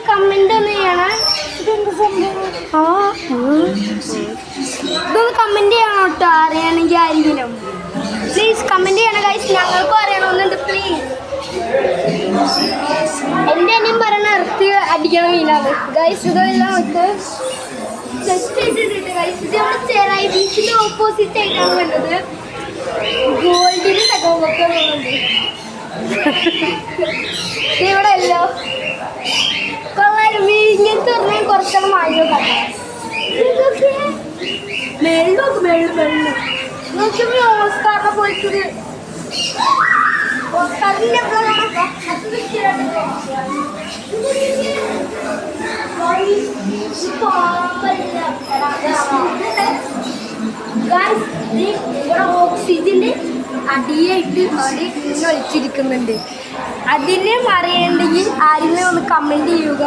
Comment ഒന്ന് ചെയ്യണം. ഇതൊന്ന് കമന്റ് ചെയ്യണം കേട്ടോ, അറിയണമെങ്കിൽ ആരെങ്കിലും പ്ലീസ് കമന്റ് ചെയ്യണം ഗൈസ്. ഞങ്ങൾക്കും അറിയണമെന്നുണ്ട് പ്ലീസ്. എൻ്റെ അനിയൻ പറയണ ഇറത്തി അടിക്കണം മീനാണ് ഗൈസ്. ഇതെല്ലാം നമുക്ക് ജസ്റ്റ് ഇട്ടിട്ടുണ്ട് ഗൈസ്. ഇത് നമ്മുടെ ചെറായി ബീച്ചിൻ്റെ ഓപ്പോസിറ്റ് ആയിട്ടാണ് വരുന്നത്. ഗോൾഡിന് തകവൊക്കെ ഉണ്ട് ഇവിടെ അല്ലോ കൊള്ളാം. ഇങ്ങനത്തെ പറഞ്ഞാൽ കുറച്ചെണ്ണം വാങ്ങി നോക്കാം. നോക്കി ഓസ്കാറിനെ പോയിട്ടൊരു ഓസ്കാറിൻ്റെ ഓക്സിജന്റെ അടിയായിട്ട് അവിടെ ഇങ്ങനെ ഒളിച്ചിരിക്കുന്നുണ്ട്. അതിനെ അറിയണ്ടെങ്കിൽ ആരെങ്കിലും ഒന്ന് കമന്റ് ചെയ്യുക.